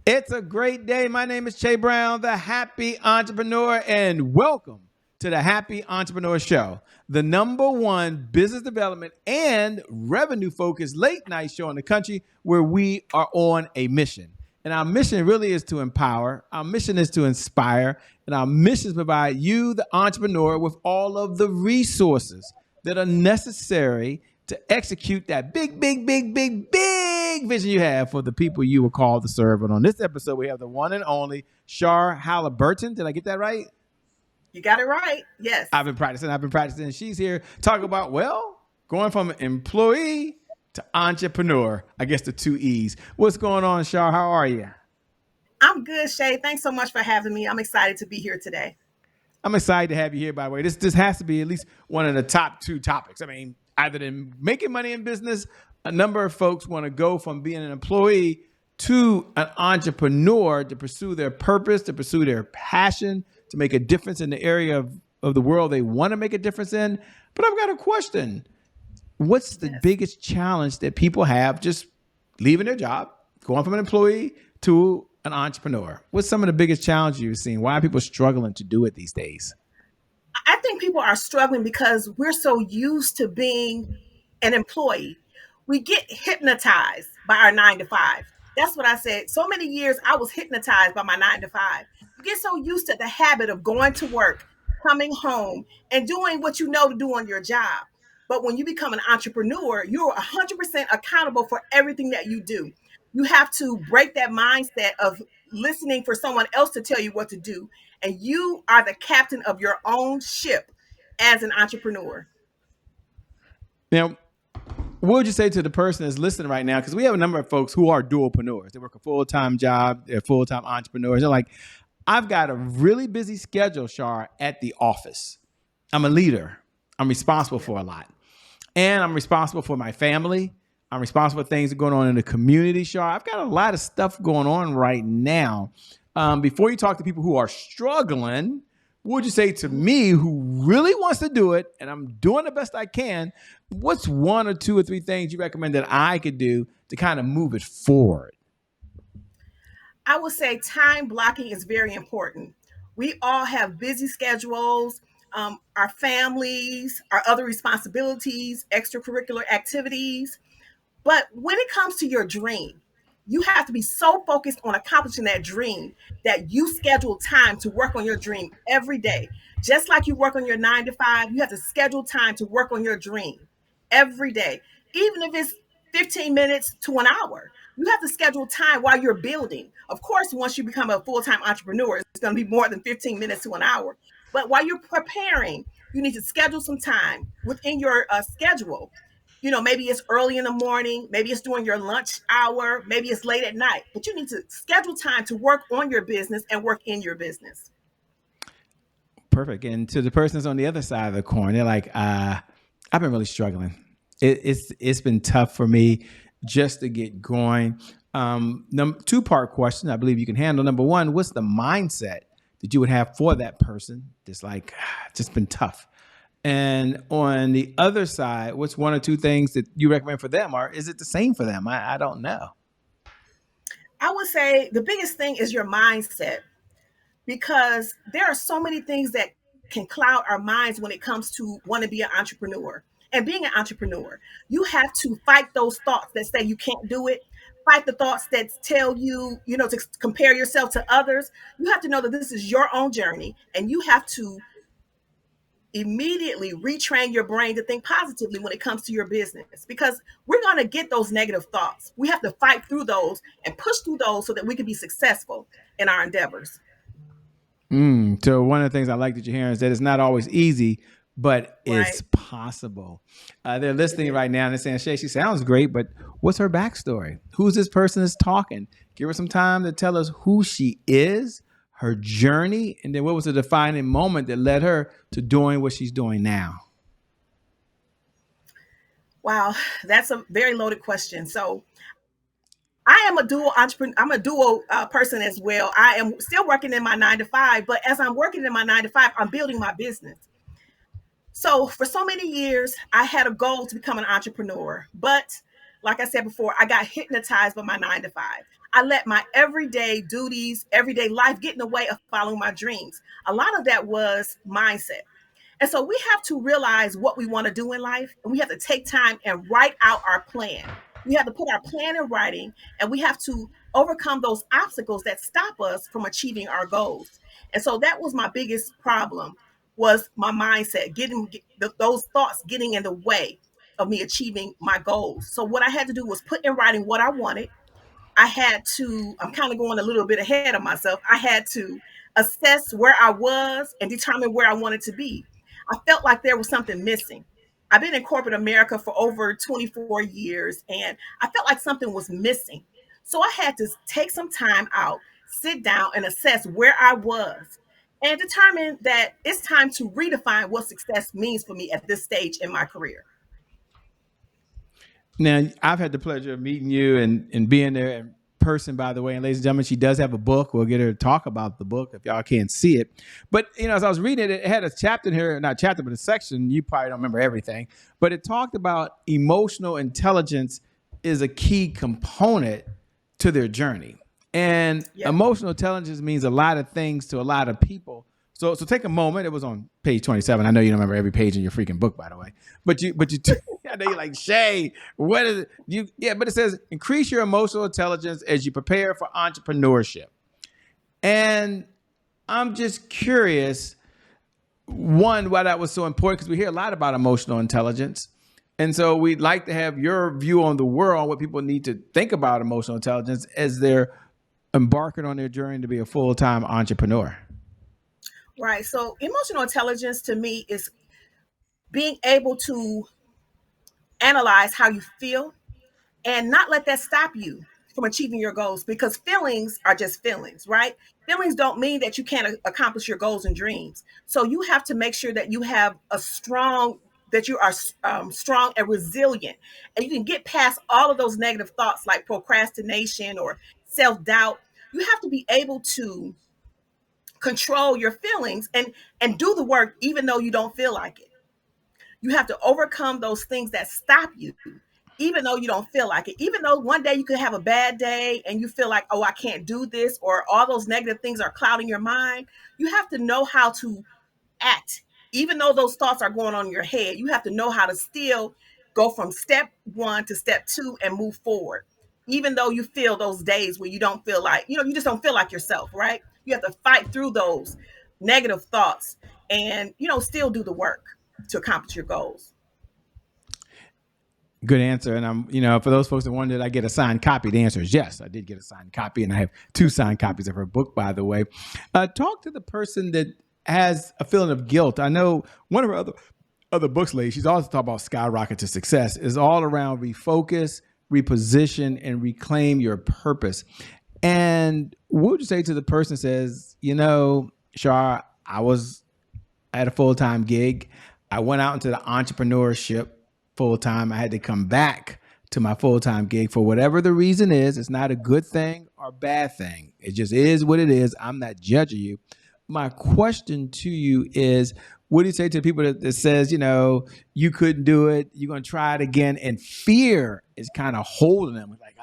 It's a great day. My name is Che Brown, the Happy Entrepreneur, and welcome to the Happy Entrepreneur Show, the number one business development and revenue focused late night show in the country where we are on a mission. And our mission really is to empower, our mission is to inspire, and our mission is to provide you, the entrepreneur, with all of the resources that are necessary to execute that big vision you have for the people you were called to serve. And on this episode, we have the one and only Shar Halliburton. Did I get that right? You got it right. Yes. I've been practicing. She's here talking about, going from employee to entrepreneur. I guess the two E's. What's going on, Shar? How are you? I'm good, Shay. Thanks so much for having me. I'm excited to be here today. I'm excited to have you here, by the way. This has to be at least one of the top two topics. I mean, either in making money in business, a number of folks want to go from being an employee to an entrepreneur to pursue their purpose, to pursue their passion, to make a difference in the area of the world they want to make a difference in. But I've got a question. What's the biggest challenge that people have just leaving their job, going from an employee to an entrepreneur? What's some of the biggest challenges you've seen? Why are people struggling to do it these days? I think people are struggling because we're so used to being an employee. We get hypnotized by our 9 to 5. That's what I said. So many years I was hypnotized by my 9 to 5. You get so used to the habit of going to work, coming home, and doing what you know to do on your job. But when you become an entrepreneur, you're 100% accountable for everything that you do. You have to break that mindset of listening for someone else to tell you what to do. And you are the captain of your own ship as an entrepreneur. Now, what would you say to the person that's listening right now? Because we have a number of folks who are dualpreneurs. They work a full-time job. They're full-time entrepreneurs. They're like, I've got a really busy schedule, Shar, at the office. I'm a leader. I'm responsible for a lot. And I'm responsible for my family. I'm responsible for things that are going on in the community, Shar. I've got a lot of stuff going on right now. Before you talk to people who are struggling, what would you say to me who really wants to do it, and I'm doing the best I can, what's one or two or three things you recommend that I could do to kind of move it forward? I would say time blocking is very important. We all have busy schedules, our families, our other responsibilities, extracurricular activities. But when it comes to your dream, you have to be so focused on accomplishing that dream that you schedule time to work on your dream every day. Just like you work on your 9 to 5, you have to schedule time to work on your dream every day. Even if it's 15 minutes to an hour, you have to schedule time while you're building. Of course, once you become a full-time entrepreneur, it's going to be more than 15 minutes to an hour. But while you're preparing, you need to schedule some time within your schedule. Maybe it's early in the morning, maybe it's during your lunch hour, maybe it's late at night, but you need to schedule time to work on your business and work in your business. Perfect. And to the person that's on the other side of the coin, they're like, I've been really struggling. It's been tough for me just to get going. Two-part question I believe you can handle. Number one, what's the mindset that you would have for that person that's like, it's just been tough? And on the other side, what's one or two things that you recommend for them? Or is it the same for them? I don't know. I would say the biggest thing is your mindset, because there are so many things that can cloud our minds when it comes to wanting to be an entrepreneur. And being an entrepreneur, you have to fight those thoughts that say you can't do it. Fight the thoughts that tell you, to compare yourself to others. You have to know that this is your own journey, and you have to immediately retrain your brain to think positively when it comes to your business, because we're going to get those negative thoughts. We have to fight through those and push through those so that we can be successful in our endeavors. So one of the things I like that you're hearing is that it's not always easy, but it's possible. They're listening right now and they're saying, Shay, she sounds great, but what's her backstory? Who's this person that's talking? Give her some time to tell us who she is, her journey, and then what was the defining moment that led her to doing what she's doing now? Wow, that's a very loaded question. So I am a dual entrepreneur. I'm a dual person as well. I am still working in my 9 to 5, but as I'm working in my 9 to 5, I'm building my business. So for so many years, I had a goal to become an entrepreneur, but like I said before, I got hypnotized by my 9 to 5. I let my everyday duties, everyday life get in the way of following my dreams. A lot of that was mindset. And so we have to realize what we want to do in life, and we have to take time and write out our plan. We have to put our plan in writing, and we have to overcome those obstacles that stop us from achieving our goals. And so that was my biggest problem, was my mindset, those thoughts getting in the way of me achieving my goals. So what I had to do was put in writing what I wanted. I had to, I'm kind of going a little bit ahead of myself. I had to assess where I was and determine where I wanted to be. I felt like there was something missing. I've been in corporate America for over 24 years, and I felt like something was missing. So I had to take some time out, sit down, and assess where I was and determine that it's time to redefine what success means for me at this stage in my career. Now, I've had the pleasure of meeting you and being there in person, by the way. And ladies and gentlemen, she does have a book. We'll get her to talk about the book if y'all can't see it. But, as I was reading it, it had a chapter in here, not chapter, but a section. You probably don't remember everything. But it talked about emotional intelligence is a key component to their journey. And Yeah. emotional intelligence means a lot of things to a lot of people. So take a moment. It was on page 27. I know you don't remember every page in your freaking book, by the way. I know you're like, Shay, what is it? Yeah, but it says increase your emotional intelligence as you prepare for entrepreneurship. And I'm just curious, one, why that was so important, because we hear a lot about emotional intelligence. And so we'd like to have your view on the world, what people need to think about emotional intelligence as they're embarking on their journey to be a full-time entrepreneur. Right. So emotional intelligence to me is being able to analyze how you feel and not let that stop you from achieving your goals, because feelings are just feelings, right? Feelings don't mean that you can't accomplish your goals and dreams. So you have to make sure that you have that you are strong and resilient, and you can get past all of those negative thoughts like procrastination or self-doubt. You have to be able to control your feelings and do the work even though you don't feel like it. You have to overcome those things that stop you, even though you don't feel like it. Even though one day you could have a bad day and you feel like, oh, I can't do this, or all those negative things are clouding your mind, you have to know how to act. Even though those thoughts are going on in your head, you have to know how to still go from step one to step two and move forward. Even though you feel those days where you don't feel like, you just don't feel like yourself, right? You have to fight through those negative thoughts and, still do the work to accomplish your goals. Good answer. And for those folks that wondered, I get a signed copy. The answer is yes, I did get a signed copy, and I have two signed copies of her book, by the way. Talk to the person that has a feeling of guilt. I know one of her other books, lady, she's also talking about skyrocket to success, is all around refocus, reposition, and reclaim your purpose. And what would you say to the person that says, Shar, I had a full-time gig. I went out into the entrepreneurship full-time. I had to come back to my full-time gig for whatever the reason is. It's not a good thing or bad thing. It just is what it is. I'm not judging you. My question to you is, what do you say to people that says, you couldn't do it, you're going to try it again, and fear is kind of holding them? Like,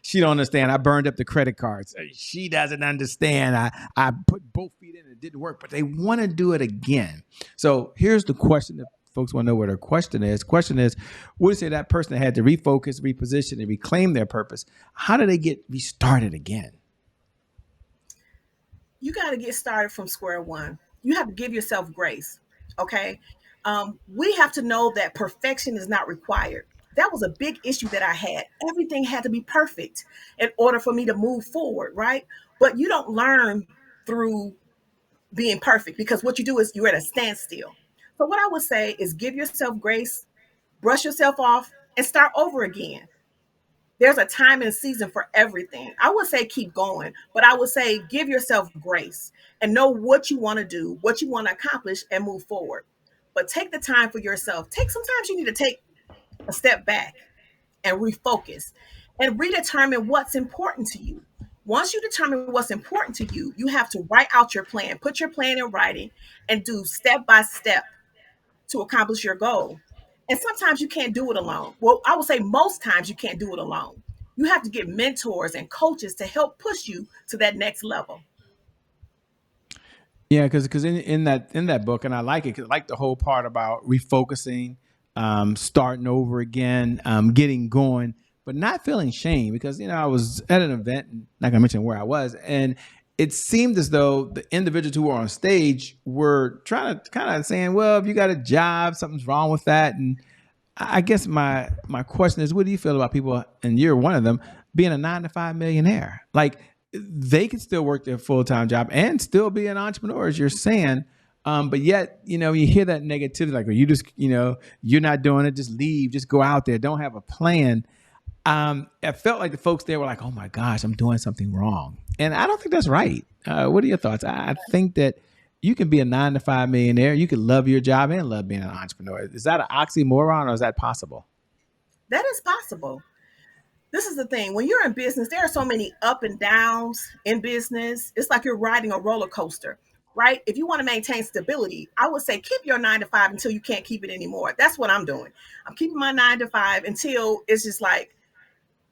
she don't understand. I burned up the credit cards. She doesn't understand. I put both feet in and it didn't work, but they want to do it again. So here's the question that folks want to know what her question is. Question is, what do you say to that person that had to refocus, reposition, and reclaim their purpose? How do they get restarted again? You got to get started from square one. You have to give yourself grace. Okay. We have to know that perfection is not required. That was a big issue that I had. Everything had to be perfect in order for me to move forward, right? But you don't learn through being perfect, because what you do is you're at a standstill. So, what I would say is give yourself grace, brush yourself off, and start over again. There's a time and season for everything. I would say keep going, but I would say give yourself grace and know what you want to do, what you want to accomplish, and move forward. But take the time for yourself. Sometimes you need to take a step back and refocus and redetermine what's important to you. Once you determine what's important to you, you have to write out your plan, put your plan in writing, and do step by step to accomplish your goal. And sometimes you can't do it alone. Well, I would say most times you can't do it alone. You have to get mentors and coaches to help push you to that next level. Yeah, because in that book, and I like it, 'cause I like the whole part about refocusing, starting over again, getting going, but not feeling shame. Because I was at an event, not gonna mention where I was, and it seemed as though the individuals who were on stage were trying to kind of saying, "Well, if you got a job, something's wrong with that." And I guess my question is, what do you feel about people, and you're one of them, being a 9 to 5 millionaire? Like they can still work their full time job and still be an entrepreneur, as you're saying. But yet, you hear that negativity, like, well, you just, you're not doing it, just leave, just go out there, don't have a plan. It felt like the folks there were like, oh my gosh, I'm doing something wrong. And I don't think that's right. What are your thoughts? I think that you can be a 9 to 5 millionaire. You can love your job and love being an entrepreneur. Is that an oxymoron or is that possible? That is possible. This is the thing. When you're in business, there are so many up and downs in business. It's like you're riding a roller coaster, right? If you want to maintain stability, I would say keep your 9 to 5 until you can't keep it anymore. That's what I'm doing. I'm keeping my 9 to 5 until it's just like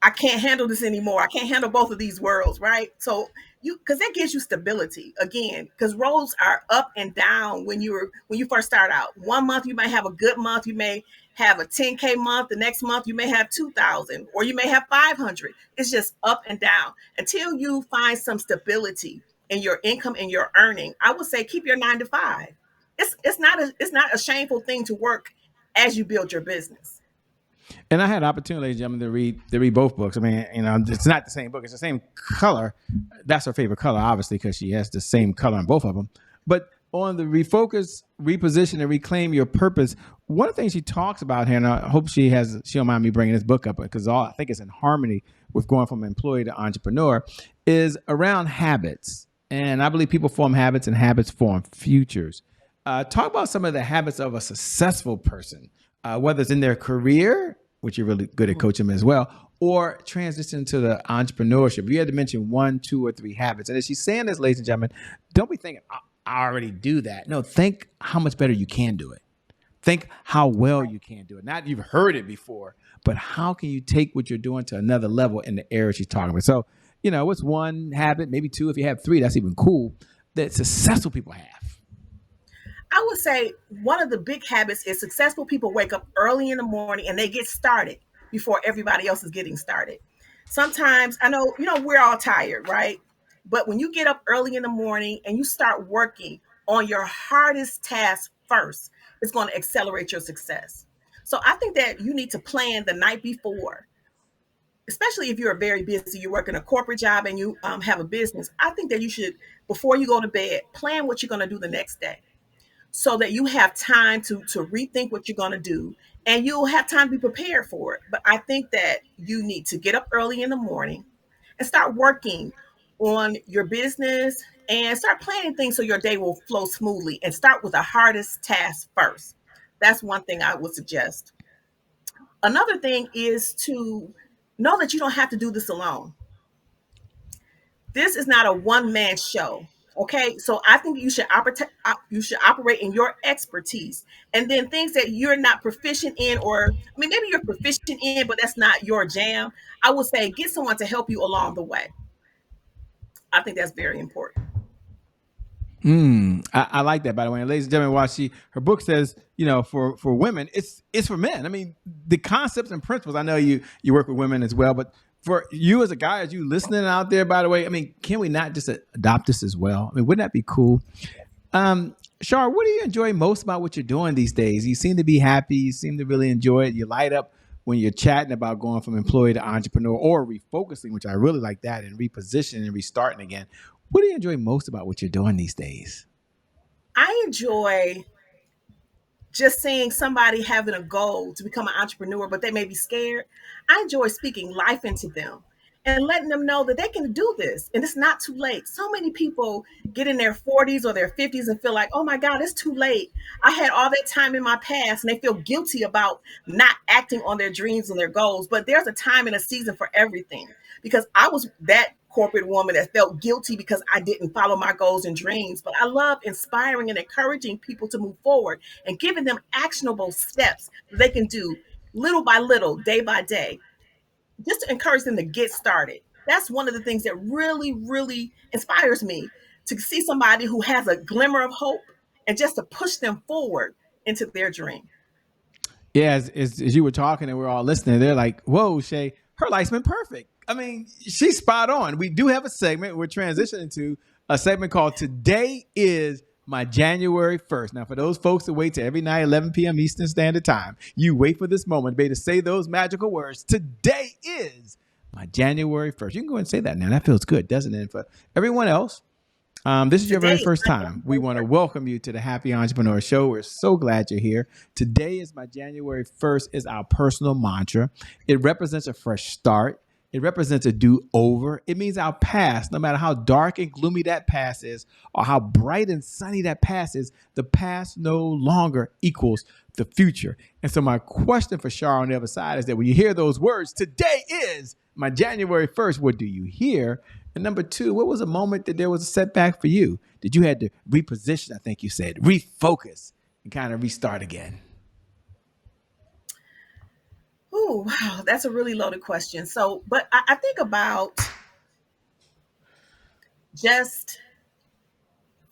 I can't handle this anymore. I can't handle both of these worlds, right? So because that gives you stability again, because roads are up and down when you first start out. One month you might have a good month, you may have a 10K month. The next month you may have 2,000, or you may have 500. It's just up and down until you find some stability in your income and your earning. I would say keep your 9 to 5. It's not a shameful thing to work as you build your business. And I had opportunity, ladies and gentlemen, to read both books. I mean, it's not the same book; it's the same color. That's her favorite color, obviously, because she has the same color on both of them. But on the refocus, reposition, and reclaim your purpose, one of the things she talks about here, and I hope she don't mind me bringing this book up because I think it's in harmony with going from employee to entrepreneur, is around habits. And I believe people form habits, and habits form futures. Talk about some of the habits of a successful person, whether it's in their career, which you're really good at coaching them as well, or transition to the entrepreneurship. You had to mention one, two, or three habits. And as she's saying this, ladies and gentlemen, don't be thinking, I already do that. No, think how much better you can do it. Think how well you can do it. Not you've heard it before, but how can you take what you're doing to another level in the area she's talking about? So, what's one habit, maybe two, if you have three, that's even cool, that successful people have. I would say one of the big habits is successful people wake up early in the morning and they get started before everybody else is getting started. Sometimes I know, we're all tired, right? But when you get up early in the morning and you start working on your hardest task first, it's going to accelerate your success. So I think that you need to plan the night before, especially if you're very busy, you're working a corporate job and you have a business. I think that you should, before you go to bed, plan what you're going to do the next day so that you have time to rethink what you're going to do and you'll have time to be prepared for it. But I think that you need to get up early in the morning and start working on your business and start planning things so your day will flow smoothly and start with the hardest task first. That's one thing I would suggest. Another thing is to know that you don't have to do this alone. This is not a one man show. Okay, so I think you should operate in your expertise, and then things that you're not proficient in, or I mean, maybe you're proficient in, but that's not your jam. I would say get someone to help you along the way. I think that's very important. I like that, by the way. And ladies and gentlemen, while her book says, for women, it's for men. I mean, the concepts and principles. I know you work with women as well, but for you as a guy, as you listening out there, by the way, I mean, can we not just adopt this as well? I mean, wouldn't that be cool? Shar, what do you enjoy most about what you're doing these days? You seem to be happy. You seem to really enjoy it. You light up when you're chatting about going from employee to entrepreneur or refocusing, which I really like that, and repositioning and restarting again. What do you enjoy most about what you're doing these days? I enjoy just seeing somebody having a goal to become an entrepreneur, but they may be scared. I enjoy speaking life into them and letting them know that they can do this and it's not too late. So many people get in their 40s or their 50s and feel like, oh my God, it's too late. I had all that time in my past, and they feel guilty about not acting on their dreams and their goals. But there's a time and a season for everything, because I was that corporate woman that felt guilty because I didn't follow my goals and dreams. But I love inspiring and encouraging people to move forward and giving them actionable steps that they can do little by little, day by day, just to encourage them to get started. That's one of the things that really, really inspires me, to see somebody who has a glimmer of hope and just to push them forward into their dream. Yeah, as you were talking and we're all listening, they're like, whoa, Shay, her life's been perfect. I mean, she's spot on. We do have a segment. We're transitioning to a segment called Today is My January 1st. Now, for those folks that wait till every night, 11 p.m. Eastern Standard Time, you wait for this moment to be able to say those magical words. Today is my January 1st. You can go and say that now. That feels good, doesn't it? And for everyone else, this is your Today very is first my time. We January want to 1st. welcome you to the Happy Entrepreneur Show. We're so glad you're here. Today is my January 1st is our personal mantra. It represents a fresh start. It represents a do-over. It means our past, no matter how dark and gloomy that past is or how bright and sunny that past is, the past no longer equals the future. And so my question for Shar on the other side is that when you hear those words, today is my January 1st, what do you hear? And number two, what was a moment that there was a setback for you? Did you had to reposition, I think you said, refocus and kind of restart again? Oh, wow, that's a really loaded question. So, but I think about just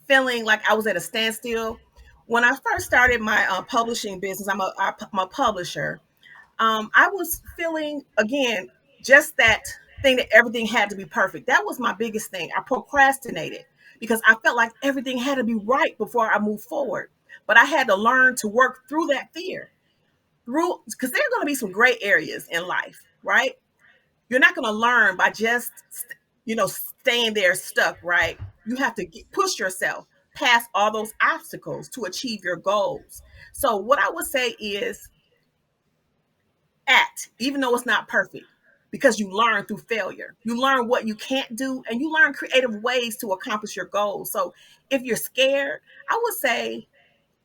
feeling like I was at a standstill. When I first started my publishing business, I'm a publisher. I was feeling, again, just that thing that everything had to be perfect. That was my biggest thing. I procrastinated because I felt like everything had to be right before I moved forward. But I had to learn to work through that fear, through, because there are going to be some gray areas in life, right? You're not going to learn by just, staying there stuck, right? You have to push yourself past all those obstacles to achieve your goals. So what I would say is, act, even though it's not perfect, because you learn through failure. You learn what you can't do, and you learn creative ways to accomplish your goals. So if you're scared, I would say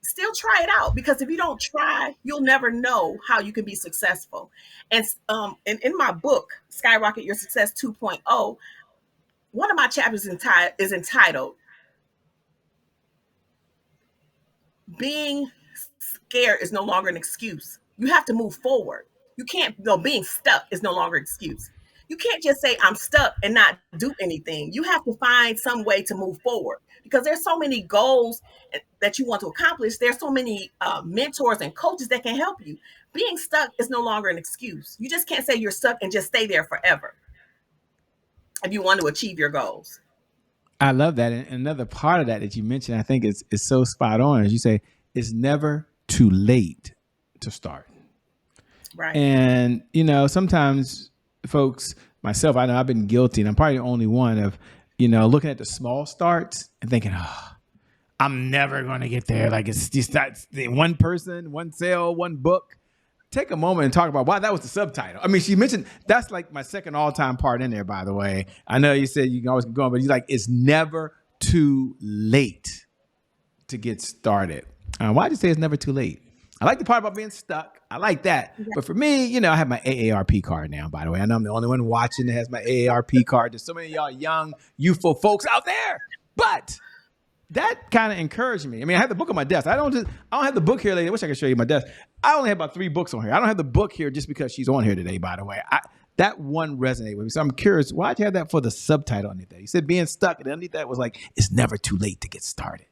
still try it out, because if you don't try, you'll never know how you can be successful. And in my book, Skyrocket Your Success 2.0, one of my chapters is entitled Being Scared is No Longer an Excuse. You have to move forward. You can't, being stuck is no longer an excuse. You can't just say I'm stuck and not do anything. You have to find some way to move forward, because there's so many goals that you want to accomplish. There's so many mentors and coaches that can help you. Being stuck is no longer an excuse. You just can't say you're stuck and just stay there forever if you want to achieve your goals. I love that. And another part of that you mentioned, I think is so spot on. As you say, it's never too late to start. Right. And, sometimes folks, myself, I know I've been guilty, and I'm probably the only one of, looking at the small starts and thinking, oh, I'm never going to get there. Like it's just one person, one sale, one book. Take a moment and talk about why that was the subtitle. I mean, she mentioned that's like my second all-time part in there, by the way. I know you said you can always go on, but you're like, it's never too late to get started. Why did you say it's never too late? I like the part about being stuck. I like that. Yeah. But for me, I have my AARP card now, by the way. I know I'm the only one watching that has my AARP card. There's so many of y'all young, youthful folks out there. But that kind of encouraged me. I mean, I have the book on my desk. I don't have the book here, lady. I wish I could show you my desk. I only have about 3 books on here. I don't have the book here just because she's on here today, by the way. That one resonated with me. So I'm curious, why'd you have that for the subtitle underneath that? You said being stuck, and underneath that was like, it's never too late to get started.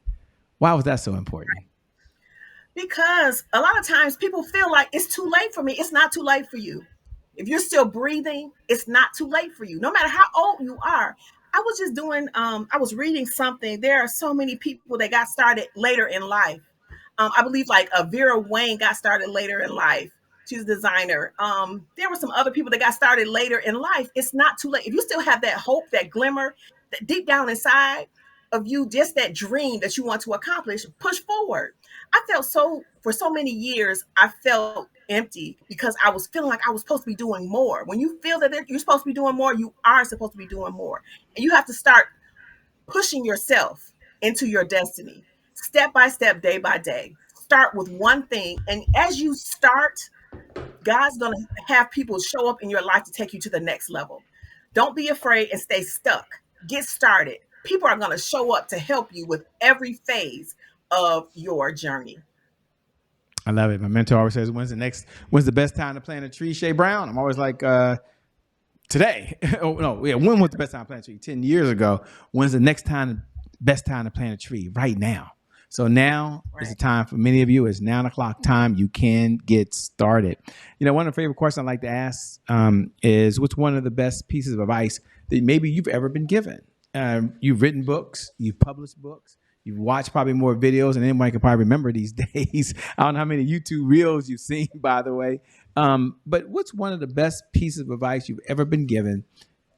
Why was that so important? Because a lot of times people feel like it's too late for me. It's not too late for you. If you're still breathing, it's not too late for you, no matter how old you are. I was reading something. There are so many people that got started later in life. I believe like Vera Wayne got started later in life. She's a designer. There were some other people that got started later in life. It's not too late. If you still have that hope, that glimmer, that deep down inside of you, just that dream that you want to accomplish, push forward. I felt for so many years, I felt empty because I was feeling like I was supposed to be doing more. When you feel that you're supposed to be doing more, you are supposed to be doing more. And you have to start pushing yourself into your destiny, step by step, day by day. Start with one thing. And as you start, God's going to have people show up in your life to take you to the next level. Don't be afraid and stay stuck. Get started. People are going to show up to help you with every phase of your journey. I love it. My mentor always says, when's the best time to plant a tree, Shay Brown? I'm always like, Today. Oh no, yeah. When was the best time to plant a tree? 10 years ago. When's the next time, best time to plant a tree? Right now. So now is the Right. time for many of you. It's 9 o'clock time. You can get started. One of the favorite questions I like to ask is, what's one of the best pieces of advice that maybe you've ever been given? You've written books, you've published books, you've watched probably more videos than anyone can probably remember these days. I don't know how many YouTube reels you've seen, by the way. But what's one of the best pieces of advice you've ever been given,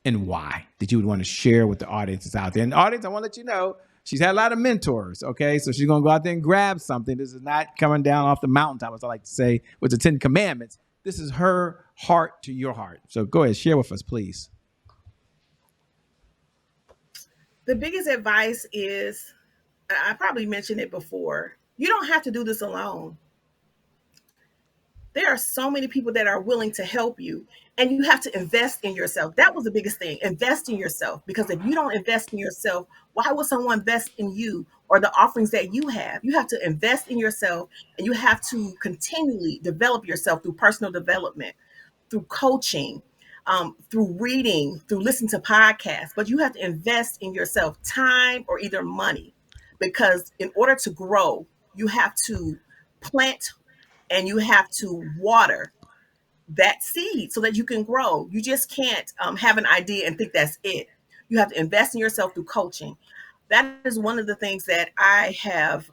and why, that you would want to share with the audiences out there? And the audience, I want to let you know, she's had a lot of mentors. Okay, so she's going to go out there and grab something. This is not coming down off the mountaintop, as I like to say, with the 10 Commandments. This is her heart to your heart. So go ahead, share with us, please. The biggest advice is, I probably mentioned it before, you don't have to do this alone. There are so many people that are willing to help you, and you have to invest in yourself. That was the biggest thing. Invest in yourself, because if you don't invest in yourself, why would someone invest in you or the offerings that you have? You have to invest in yourself, and you have to continually develop yourself through personal development, through coaching, through reading, through listening to podcasts. But you have to invest in yourself, time or either money, because in order to grow, you have to plant and you have to water that seed so that you can grow. You just can't have an idea and think that's it. You have to invest in yourself through coaching. That is one of the things that I have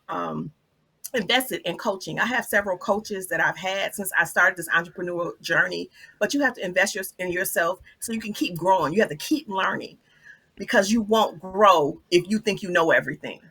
invested in coaching. I have several coaches that I've had since I started this entrepreneurial journey, but you have to invest in yourself so you can keep growing. You have to keep learning, because you won't grow if you think you know everything.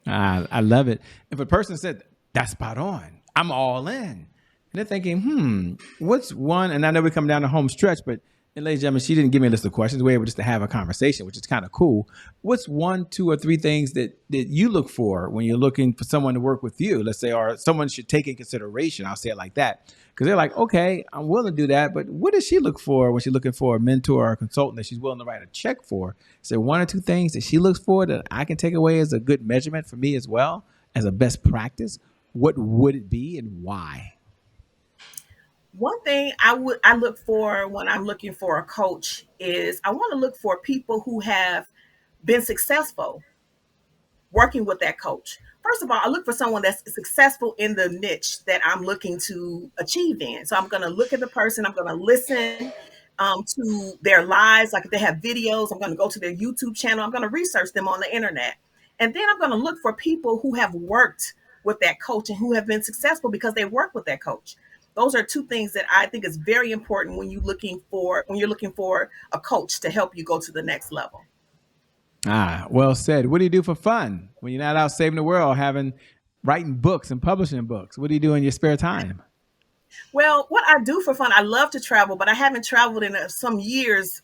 I love it. If a person said, that's spot on, I'm all in, and they're thinking, what's one? And I know we come down the home stretch, but, and ladies and gentlemen, she didn't give me a list of questions. We were able just to have a conversation, which is kind of cool. What's one, two, or three things that you look for when you're looking for someone to work with you? Let's say, or someone should take in consideration. I'll say it like that, because they're like, okay, I'm willing to do that, but what does she look for when she's looking for a mentor or a consultant that she's willing to write a check for? Is there one or two things that she looks for that I can take away as a good measurement for me as well, as a best practice? What would it be, and why? One thing I look for when I'm looking for a coach is I want to look for people who have been successful working with that coach. First of all, I look for someone that's successful in the niche that I'm looking to achieve in. So I'm going to look at the person, I'm going to listen to their lives. Like if they have videos, I'm going to go to their YouTube channel, I'm going to research them on the internet. And then I'm going to look for people who have worked with that coach and who have been successful because they work with that coach. Those are two things that I think is very important when you're looking for a coach to help you go to the next level. Well said. What do you do for fun when you're not out saving the world, writing books and publishing books? What do you do in your spare time? Well, what I do for fun, I love to travel, but I haven't traveled in some years.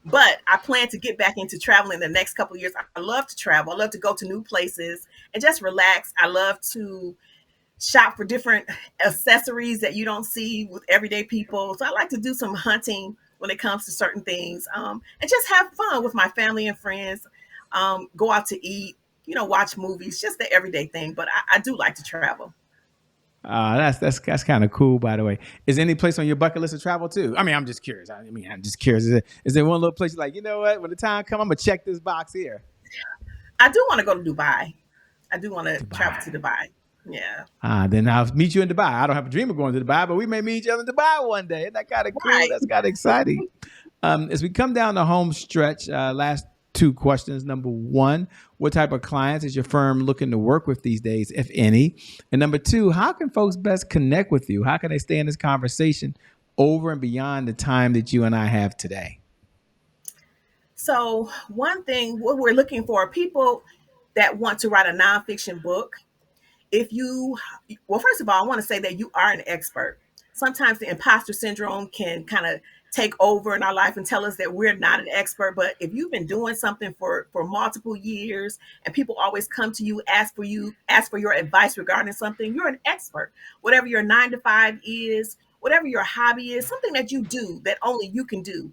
But I plan to get back into traveling the next couple of years. I love to travel. I love to go to new places and just relax. I love to shop for different accessories that you don't see with everyday people. So I like to do some hunting when it comes to certain things, and just have fun with my family and friends. Go out to eat, watch movies, just the everyday thing. But I do like to travel. That's kind of cool, by the way. Is there any place on your bucket list to travel to? I mean, I'm just curious. I'm just curious. Is there one little place you're like, you know what? When the time comes, I'm gonna check this box here. I do want to go to Dubai. I do want to travel to Dubai. Dubai. Yeah. Then I'll meet you in Dubai. I don't have a dream of going to Dubai, but we may meet each other in Dubai one day. Isn't that kind of cool? Right. That's kind of exciting. As we come down the home stretch, last two questions. Number one, what type of clients is your firm looking to work with these days, if any? And number two, how can folks best connect with you? How can they stay in this conversation over and beyond the time that you and I have today? So one thing, what we're looking for are people that want to write a nonfiction book. If you Well, first of all, I want to say that you are an expert. Sometimes the imposter syndrome can kind of take over in our life and tell us that we're not an expert. But if you've been doing something for multiple years and people always come to you, ask for your advice regarding something, you're an expert. Whatever your 9 to 5 is, whatever your hobby is, something that you do that only you can do.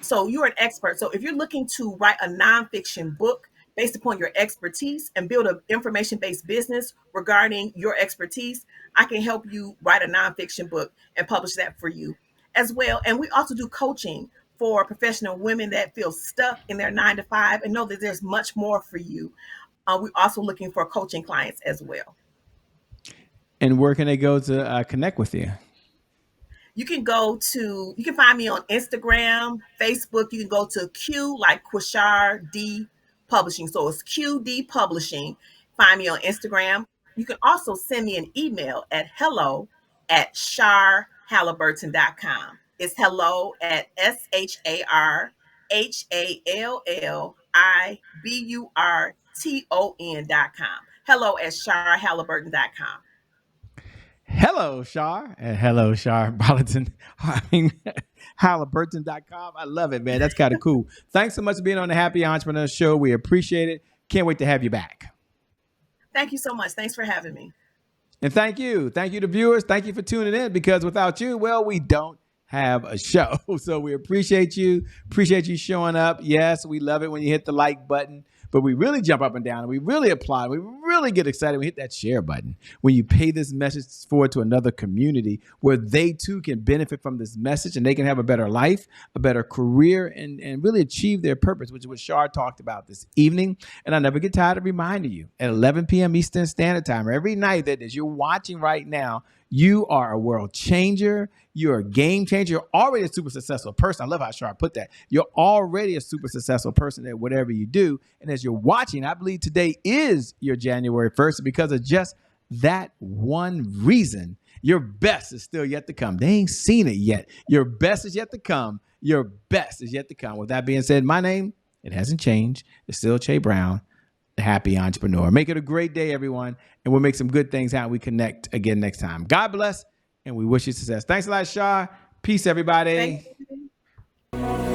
So you're an expert. So if you're looking to write a nonfiction book based upon your expertise and build an information-based business regarding your expertise, I can help you write a nonfiction book and publish that for you. as well. And we also do coaching for professional women that feel stuck in their 9 to 5 and know that there's much more for you. We're also looking for coaching clients as well. And where can they go to connect with you? You can find me on Instagram, Facebook. You can go to Q, like Queashar D Publishing. So it's QD Publishing. Find me on Instagram. You can also send me an email at hello@sharhalliburton.com. It's hello at SHARHalliburton.com. Hello@sharhalliburton.com. Hello, Shar, and hello, Shar Bolton. I mean, Halliburton.com. I love it, man. That's kind of cool. Thanks so much for being on the Happy Entrepreneur Show. We appreciate it. Can't wait to have you back. Thank you so much. Thanks for having me. And thank you. Thank you to viewers. Thank you for tuning in, because without you, well, we don't have a show. So we appreciate you. Appreciate you showing up. Yes, we love it when you hit the like button, but we really jump up and down and we really applaud. We really get excited when we hit that share button. When you pay this message forward to another community where they too can benefit from this message and they can have a better life, a better career, and really achieve their purpose, which is what Shar talked about this evening. And I never get tired of reminding you at 11 p.m. Eastern Standard Time, every night, that as you're watching right now, you are a world changer. You're a game changer. You're already a super successful person. I love how Shar put that. You're already a super successful person at whatever you do. And as you're watching, I believe today is your January 1st, because of just that one reason. Your best is still yet to come. They ain't seen it yet. Your best is yet to come. Your best is yet to come. With that being said, my name, it hasn't changed. It's still Che Brown, the Happy Entrepreneur. Make it a great day, everyone, and we'll make some good things happen. We connect again next time. God bless, and we wish you success. Thanks a lot, Shar. Peace, everybody. Thank you.